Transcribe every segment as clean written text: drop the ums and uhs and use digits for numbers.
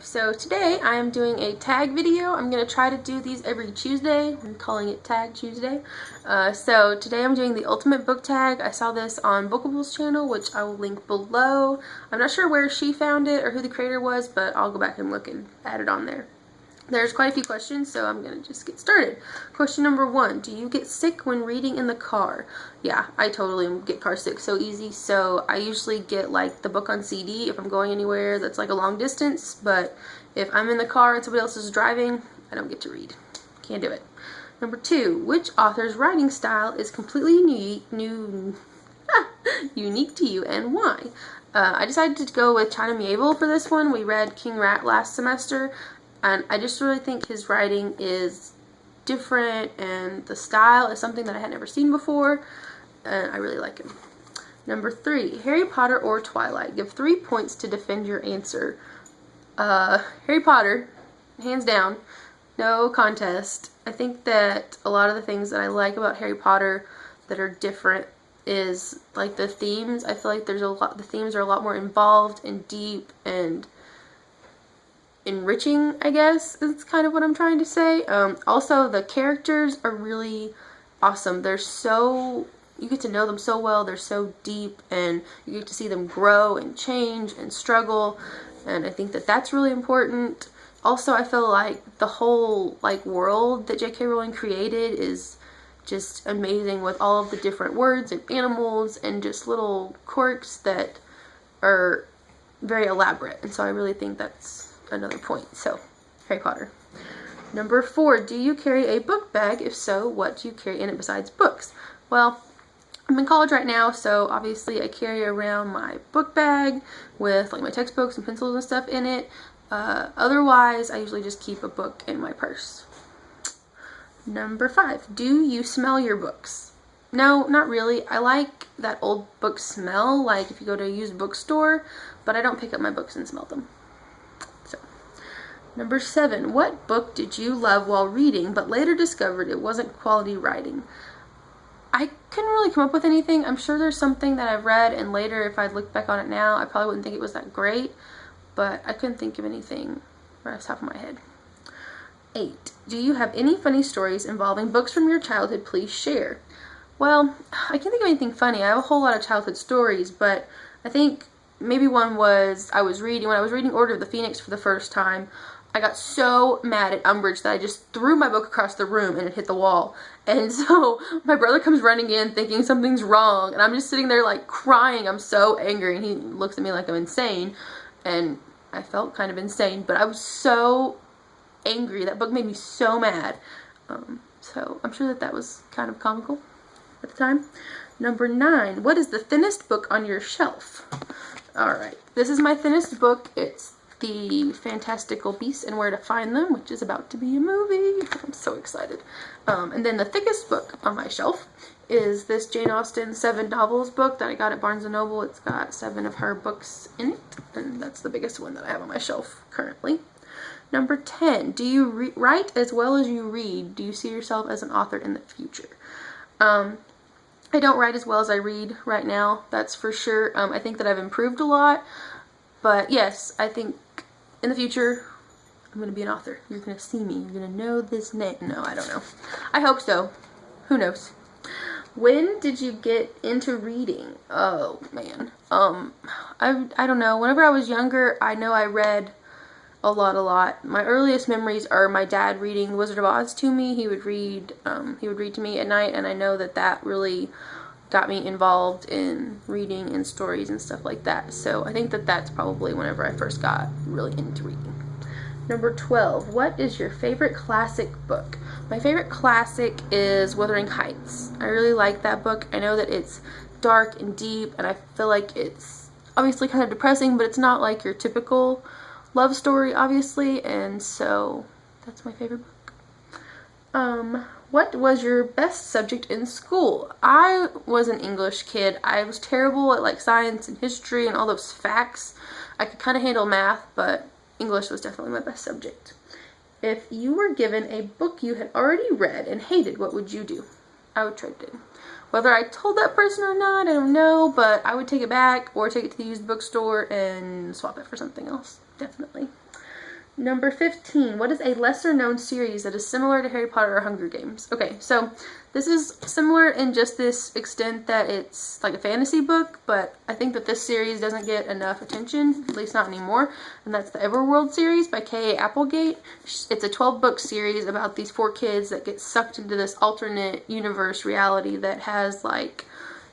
So today I am doing a tag video. I'm going to try to do these every Tuesday. I'm calling it Tag Tuesday. So today I'm doing the ultimate book tag. I saw this on Bookable's channel, which I will link below. I'm not sure where she found it or who the creator was, but I'll go back and look and add it on there. There's quite a few questions, so I'm going to just get started. Question number 1, do you get sick when reading in the car? Yeah, I totally get car sick so easy, so I usually get like the book on CD if I'm going anywhere that's like a long distance, but if I'm in the car and somebody else is driving, I don't get to read. Can't do it. Number 2, which author's writing style is completely unique to you and why? I decided to go with China Miéville for this one. We read King Rat last semester. And I just really think his writing is different and the style is something that I had never seen before. And I really like him. Number 3, Harry Potter or Twilight? Give 3 points to defend your answer. Harry Potter, hands down, no contest. I think that a lot of the things that I like about Harry Potter that are different is like the themes. I feel like the themes are a lot more involved and deep and enriching, I guess, is kind of what I'm trying to say. Also, the characters are really awesome. You get to know them so well, they're so deep, and you get to see them grow and change and struggle, and I think that that's really important. Also, I feel like the whole world that J.K. Rowling created is just amazing with all of the different words and animals and just little quirks that are very elaborate, and so I really think that's another point. So, Harry Potter. Number 4, do you carry a book bag? If so, what do you carry in it besides books? Well, I'm in college right now, so obviously I carry around my book bag with like my textbooks and pencils and stuff in it. Otherwise, I usually just keep a book in my purse. Number 5, do you smell your books? No, not really. I like that old book smell, like if you go to a used bookstore, but I don't pick up my books and smell them. Number 7, what book did you love while reading but later discovered it wasn't quality writing? I couldn't really come up with anything. I'm sure there's something that I've read and later if I'd look back on it now I probably wouldn't think it was that great, but I couldn't think of anything right off the top of my head. 8, do you have any funny stories involving books from your childhood? Please share. Well, I can't think of anything funny. I have a whole lot of childhood stories, but I think maybe one was when I was reading Order of the Phoenix for the first time. I got so mad at Umbridge that I just threw my book across the room and it hit the wall. And so my brother comes running in thinking something's wrong, and I'm just sitting there like crying. I'm so angry, and he looks at me like I'm insane, and I felt kind of insane, but I was so angry. That book made me so mad. So I'm sure that was kind of comical at the time. Number 9, what is the thinnest book on your shelf? Alright, this is my thinnest book. It's The Fantastical Beasts and Where to Find Them, which is about to be a movie. I'm so excited. And then the thickest book on my shelf is this Jane Austen 7 novels book that I got at Barnes & Noble. It's got 7 of her books in it, and that's the biggest one that I have on my shelf currently. Number 10, do you write as well as you read? Do you see yourself as an author in the future? I don't write as well as I read right now, that's for sure. I think that I've improved a lot, but yes, I think in the future I'm going to be an author. You're going to see me. You're going to know this name. No, I don't know. I hope so. Who knows? When did you get into reading? Oh, man. I don't know. Whenever I was younger, I know I read a lot. My earliest memories are my dad reading Wizard of Oz to me. He would read to me at night, and I know that really got me involved in reading and stories and stuff like that. So I think that that's probably whenever I first got really into reading. Number 12, what is your favorite classic book? My favorite classic is Wuthering Heights. I really like that book. I know that it's dark and deep, and I feel like it's obviously kind of depressing, but it's not like your typical love story, obviously, and so that's my favorite book. What was your best subject in school? I was an English kid. I was terrible at like science and history and all those facts. I could kind of handle math, but English was definitely my best subject. If you were given a book you had already read and hated, what would you do? I would trade it. Whether I told that person or not, I don't know, but I would take it back or take it to the used bookstore and swap it for something else, definitely. Number 15, what is a lesser known series that is similar to Harry Potter or Hunger Games? Okay, so this is similar in just this extent that it's like a fantasy book, but I think that this series doesn't get enough attention, at least not anymore, and that's the Everworld series by K.A. Applegate. It's a 12-book series about these 4 kids that get sucked into this alternate universe reality that has like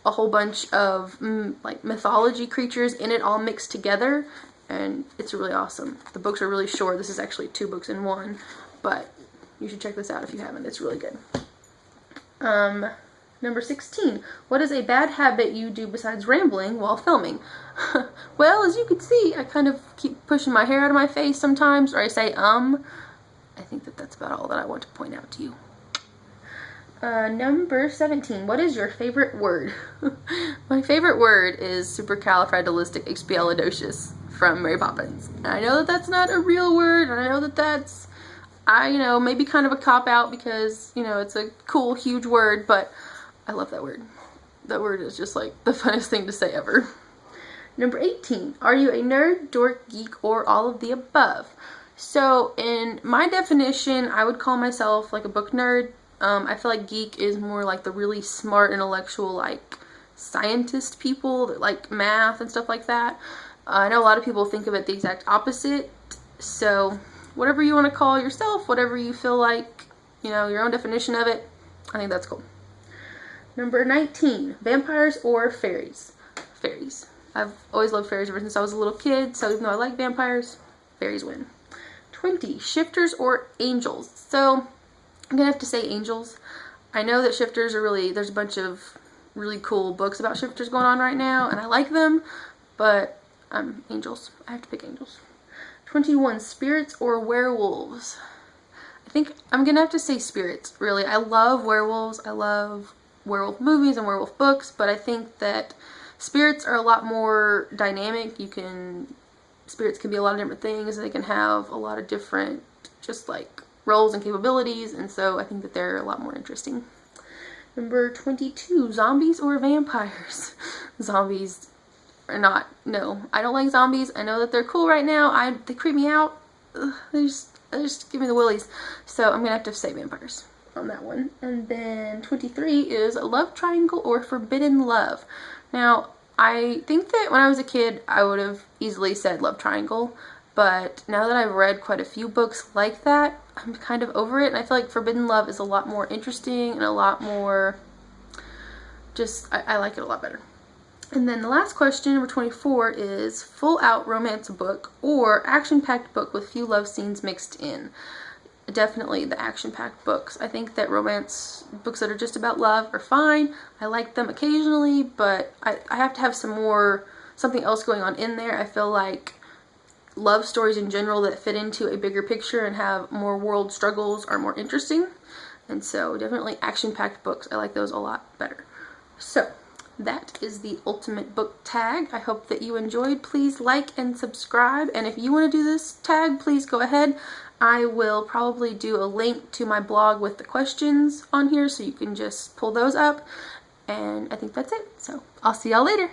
a whole bunch of like mythology creatures in it all mixed together. And it's really awesome. The books are really short. This is actually 2 books in one, but you should check this out if you haven't. It's really good. Number 16. What is a bad habit you do besides rambling while filming? Well, as you can see, I kind of keep pushing my hair out of my face sometimes, or I say I think that that's about all that I want to point out to you. Number 17. What is your favorite word? My favorite word is supercalifragilisticexpialidocious from Mary Poppins. And I know that that's not a real word, and I know that that's, maybe kind of a cop-out because, it's a cool, huge word, but I love that word. That word is just like the funnest thing to say ever. Number 18. Are you a nerd, dork, geek, or all of the above? So in my definition, I would call myself like a book nerd. I feel like geek is more like the really smart, intellectual, like scientist people that like math and stuff like that. I know a lot of people think of it the exact opposite. So whatever you want to call yourself, whatever you feel like, your own definition of it, I think that's cool. Number 19, vampires or fairies? Fairies. I've always loved fairies ever since I was a little kid, so even though I like vampires, fairies win. 20, shifters or angels? So I'm gonna have to say angels. I know that shifters are there's a bunch of really cool books about shifters going on right now, and I like them, but angels. I have to pick angels. 21, spirits or werewolves? I think I'm gonna have to say spirits, really. I love werewolves. I love werewolf movies and werewolf books, but I think that spirits are a lot more dynamic. Spirits can be a lot of different things. They can have a lot of different, just like roles and capabilities, and so I think that they're a lot more interesting. Number 22, zombies or vampires? Zombies are not, no, I don't like zombies. I know that they're cool right now. They creep me out. Ugh, they just give me the willies. So I'm gonna have to say vampires on that one. And then 23 is love triangle or forbidden love. Now, I think that when I was a kid, I would have easily said love triangle, but now that I've read quite a few books like that, I'm kind of over it, and I feel like forbidden love is a lot more interesting and a lot more I like it a lot better. And then the last question, number 24, is full out romance book or action-packed book with few love scenes mixed in? Definitely the action-packed books. I think that romance books that are just about love are fine. I like them occasionally, but I have to have something else going on in there. I feel like love stories in general that fit into a bigger picture and have more world struggles are more interesting. And so definitely action-packed books. I like those a lot better. So that is the ultimate book tag. I hope that you enjoyed. Please like and subscribe. And if you want to do this tag, please go ahead. I will probably do a link to my blog with the questions on here so you can just pull those up. And I think that's it. So I'll see y'all later.